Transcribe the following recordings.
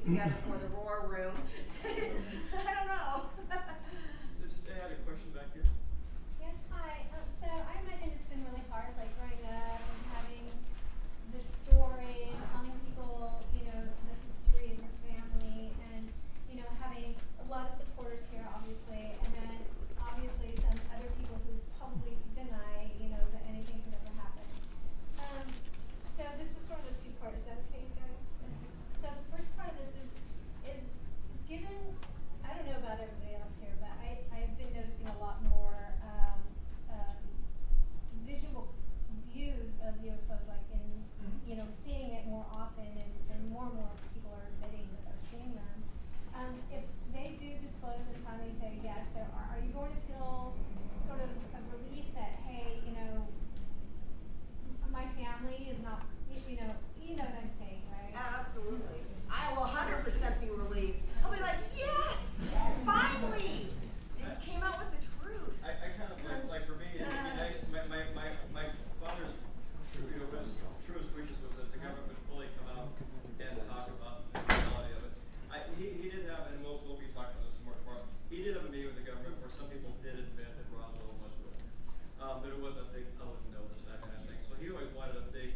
together for the Roar Room. I don't know. I had a question back here. Yes, hi. So I imagine it's been really hard, like growing up and having the story, telling people, the history of your family, and having a lot of supporters here, obviously, and then obviously some other people who probably deny, that anything could ever happen. So this is sort of a two-part. Is that okay, guys? So the first part of this is given. I don't know about everybody else here, but I've been noticing a lot more visual views of UFOs, like in seeing it more often, and more people are admitting that they're seeing them. If they do disclose and finally say yes, there are you going to feel sort of a relief that, hey, my family is not, you know what I'm saying, right? Absolutely. I will 100% be relieved. I'll be like, yes, finally, they came out with the truth. I kind of like for me, it'd be nice. My father's his truest wishes was that the government would fully come out and talk about the reality of it. He did have, and we'll be talking about this more tomorrow. He did have a meeting with the government where some people did admit that Roswell was real, but it wasn't a big public notice, that kind of thing. So he always wanted a big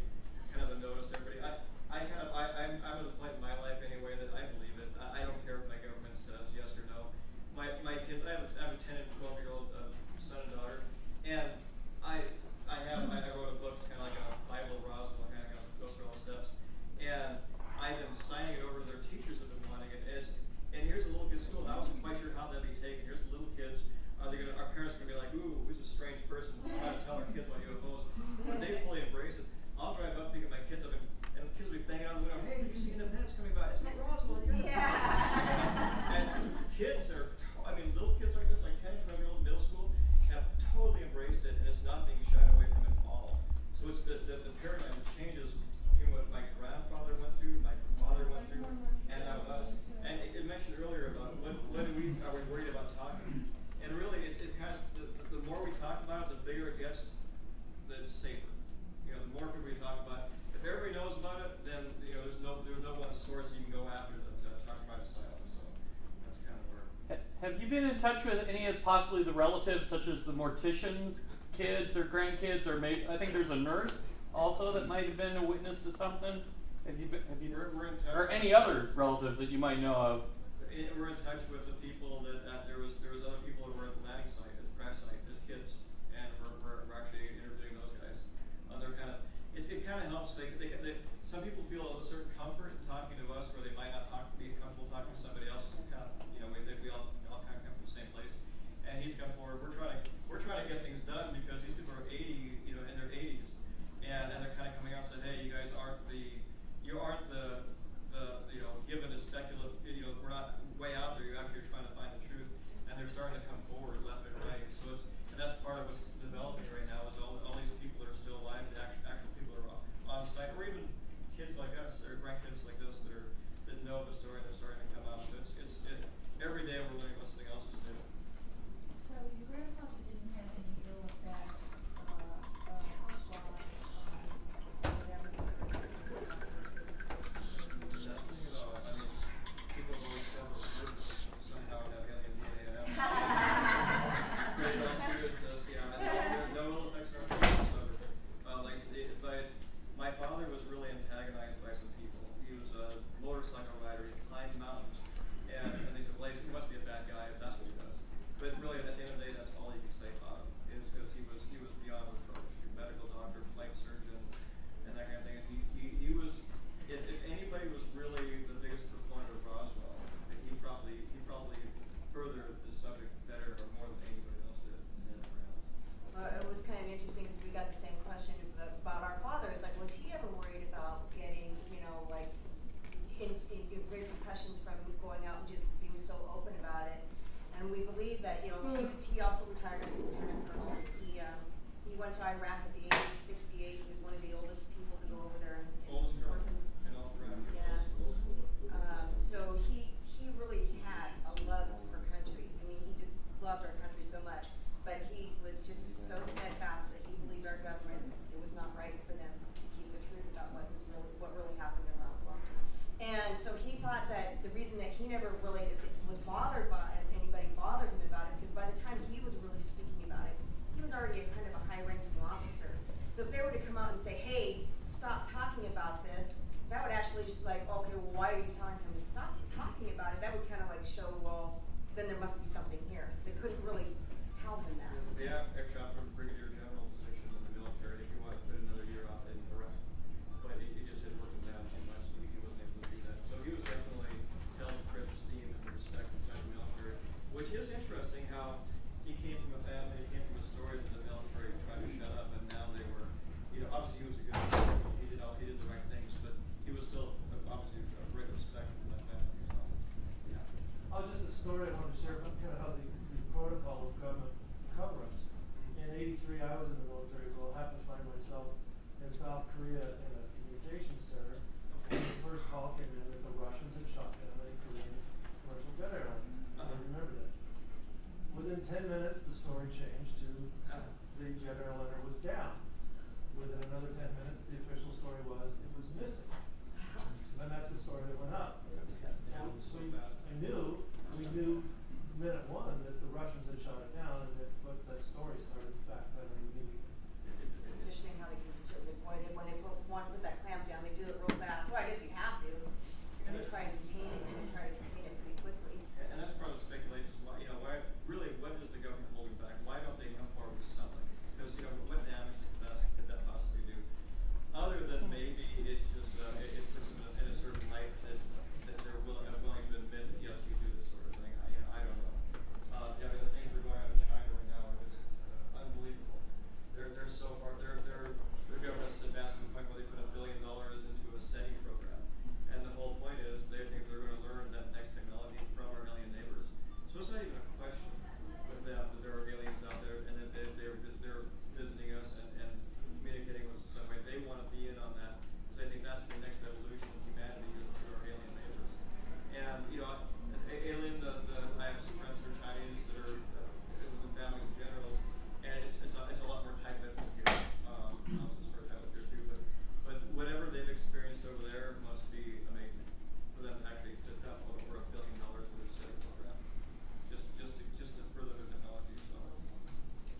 kind of a notice to everybody. I'm at a point in my life anyway that I believe it. I don't care if my government says yes or no. My kids, I have a 10 and 12-year-old son and daughter, and I wrote a book, it's kind of like a Bible of Roswell, kind of goes through all the steps, and I've been signing it over to their teachers have been wanting it. And here's a little kid's school, and I wasn't quite sure how that'd be taken. Here's the little kids. Our parents are gonna be like, ooh, who's a strange person trying to tell our kids about UFOs? But they fully embrace it. I'll drive up, pick up my kids up, and the kids will be banging on the window. Hey, have you seen the minutes coming by? It's from Roswell. Yeah. And kids are, little kids like this, like 10, 12-year-old middle school, have totally embraced it, and it's not being shied away from it at all. So it's the paradigm changes between what my grandfather went through, my father went through, and now us. And it mentioned earlier about what are we worried about talking? And really, it kind of the more we talk about it, the bigger it gets, the safer. The more people we talk about it. If everybody knows about it, then there's no one source you can go after to talk about silence. So that's kind of where. Have you been in touch with any of possibly the relatives, such as the morticians' kids or grandkids, or maybe I think there's a nurse also that might have been a witness to something? Have you We're in touch. Or any other relatives that you might know of? We're in touch with the people that there was other people that were at the landing site, at the crash site, as kids, and we're actually interviewing those guys. They're kind of it kind of helps. Some people feel a certain comfort in talking to us where they might not be comfortable talking to somebody else. It's kind of we all kind of come from the same place. And he's come forward. We're trying to get things done because these people are 80, in their 80s, and they're kind of coming out and saying, hey, you guys aren't the given a speculative, we're not way out there. You're actually trying to find the truth, and they're starting to come forward left and right. So and that's part of what's developing right now is all these people that are still alive, the actual people that are on site, or even kids like us, or grandkids like us that know the story. They're starting to come out. So every day we're learning about something else is new. So your grandfather didn't have any ill effects, health-wise, whatever. People have always said that somehow have alien DNA in them. Great seriousness, no ill effects are whatsoever. But my father was really antagonized by some people. He was a motorcycle rider. He climbed mountains, and they said, "Well, he must be a bad guy if that's what he does." But really, at the end of the day, that's all you can say about him. Is because he was beyond reproach. Medical doctor, flight surgeon, and that kind of thing. And he was. If anybody was really the biggest proponent of Roswell, he probably furthered the subject better or more than anybody else did. It was kind of interesting because we got the same question about our father. It's like, was he ever worried about getting, repercussions from going out and just being so open about it? And we believe that, he also retired as a lieutenant colonel. He went to Iraq at the age of 68. He was one of the oldest people to go over there. Oldest colonel in all of Iraq. Yeah. So he really had a love for country. He just loved our country so much. But he was just so steadfast that he believed our government, it was not right for them to keep the truth about what really happened in Roswell. And so he thought that out and say, hey, stop talking about this, that would actually just like, okay, well, why are you telling him to stop talking about it? That would kind of like show, well, then there must be something here. So they couldn't really tell him that. The ex-opera brigadier general position in the military, he wanted to put another year off in Iraq, but he just had worked him down too much, so he wasn't able to do that. So he was definitely held in crib esteem and respect inside the military, which is interesting how he came from a family, he came from a story that the military tried to shut up, and now they were, obviously he was a good man, he did the right things, but he was still obviously a great respect from that family, so, yeah. Oh, just a story I wanted to share about kind of how the protocol of government cover-ups. In '83, I was in the military as well. Happened to find myself in South Korea in a communications center. And the first call came in that the Russians had shot down a Korean commercial jet airline. I remember that. Within 10 minutes, the story changed to the jet airliner was down. Within another 10 minutes, the official story was it was missing. And that's the story that went up. And we knew minute one that the Russians had shot it down, and but that story started backpedaling immediately. It's interesting how they can just sort of avoid it when they want to put that clamp down. They do it real fast. Well, I guess you have to. And they try and contain it, and they try to contain it pretty quickly. And that's part of the speculation. Why, really, what is the government holding back? Why don't they come forward with something? Because, what damage could that possibly do? Other than maybe it's just, it puts them in a certain light that they're willing to admit that, yes, we do this sort of thing. I don't know. The things that are going on in China right now are just unbelievable. They're so far, their government's advanced to the point where they put $1 billion into a SETI program. And the whole point is they think they're going to learn that next technology from our alien neighbors. So it's not even a question with them that there are aliens out there and that they're visiting us and communicating with us in some way. They want to be in on that because they think that's the next evolution of humanity is through our alien neighbors. And, I have some friends who are Chinese that are families in general, and it's a lot more tight-knit than here. It's very tight-knit here too, but whatever they've experienced over there must be amazing for them to actually to dump over $1 billion for this program, just to further their technology. So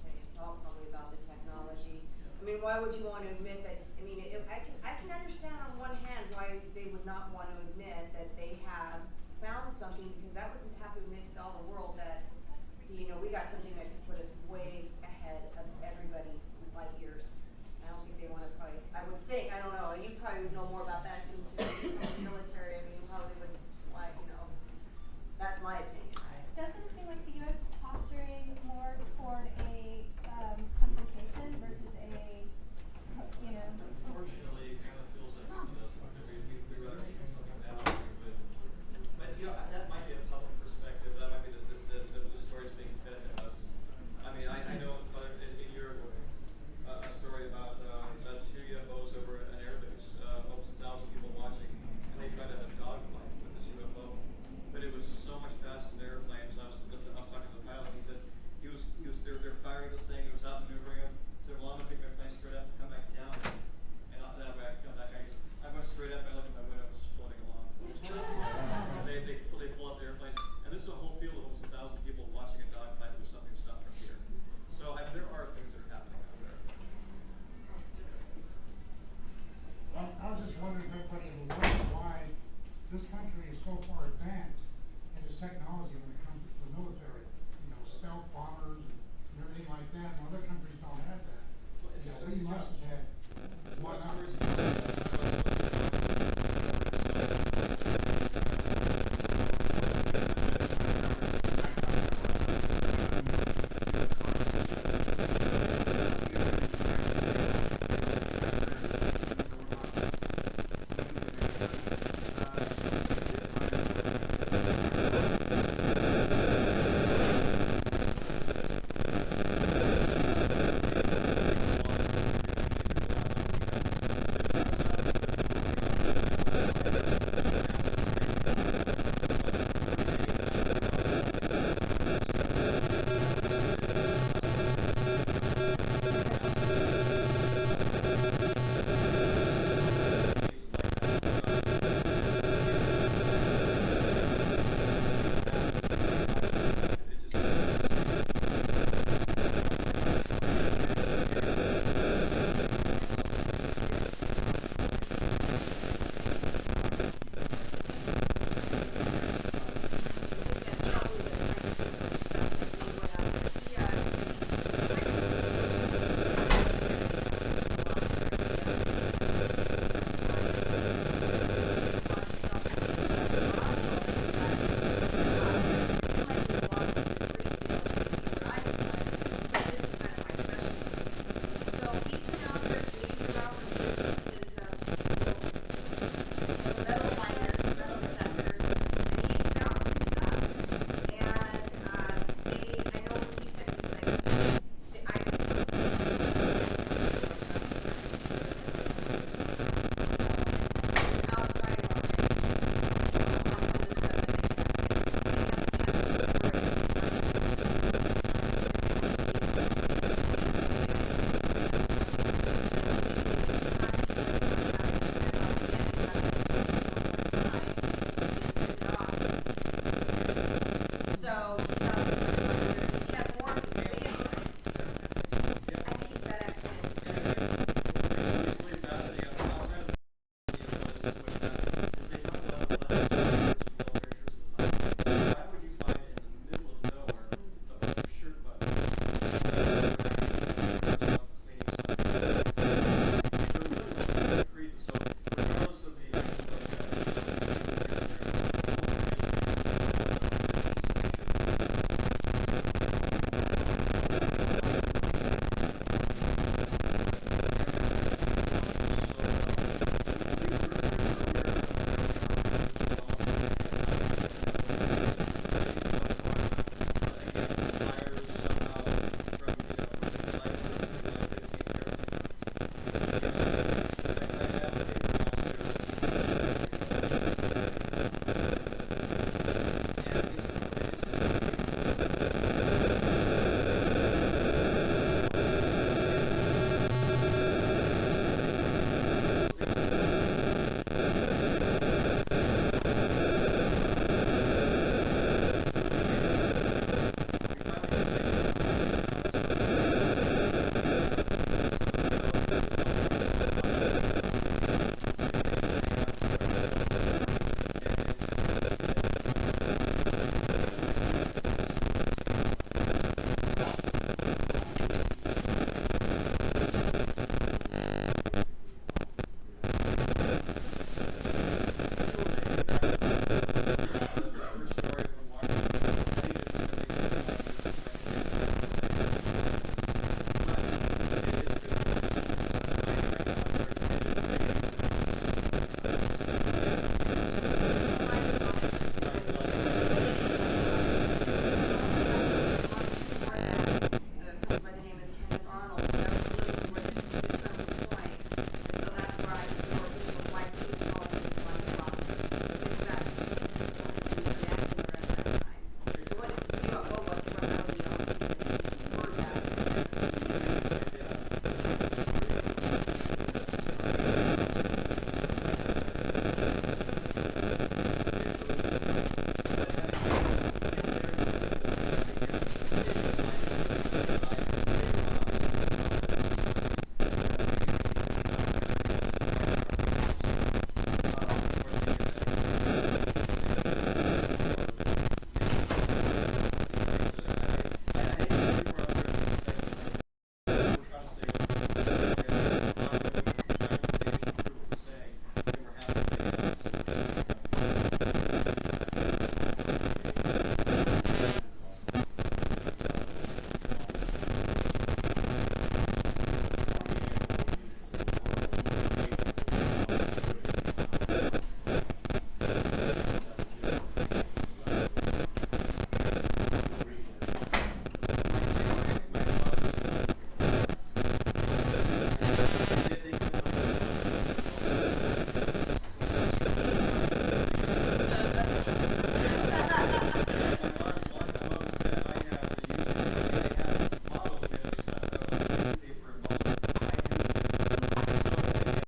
It's all probably about the technology. I mean, why would you want to admit that? I mean, I can understand on one hand why they would not want to admit that they have found something, because that wouldn't have to admit to all the world that, we got something